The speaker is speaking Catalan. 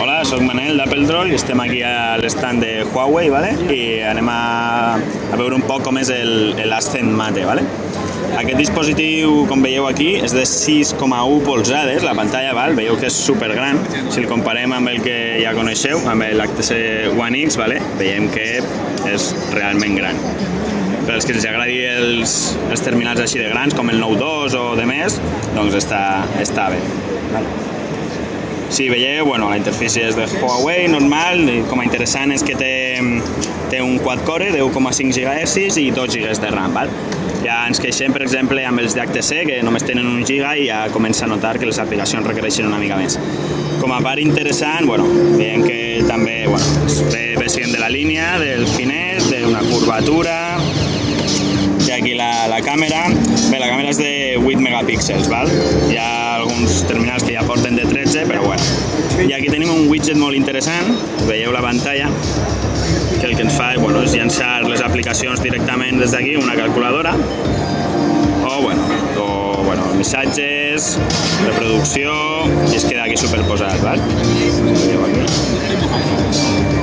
Hola, soc Manel d'Apple i estem aquí a l'estand de Huawei, i anem a veure un poc com és l'Ascend Mate. Aquest dispositiu, com veieu aquí, és de 6,1 polzades, la pantalla, veieu que és supergran. Si el comparem amb el que ja coneixeu, amb l'HTC One X, veiem que és realment gran. Per als que els agradi els terminals així de grans, com el Note 2 o de més, doncs està bé. Si veieu, la interfície és de Huawei, normal, i com a interessant és que té un quad-core, 10,5 GHz i 2 GB de RAM. Ja ens queixem, per exemple, amb els d'HTC, que només tenen 1 GB i ja comença a notar que les aplicacions requereixen una mica més. Com a part interessant, veiem que també ve seguint de la línia, del finet, d'una curvatura. I aquí la càmera. Bé, la càmera és de 8 megapíxels, Hi ha alguns terminals que ja porten de 13, però bueno. I aquí tenim un widget molt interessant, veieu la pantalla, que el que ens fa és llançar les aplicacions directament des d'aquí, una calculadora, o missatges, reproducció, i es queda aquí superposat, Veieu aquí.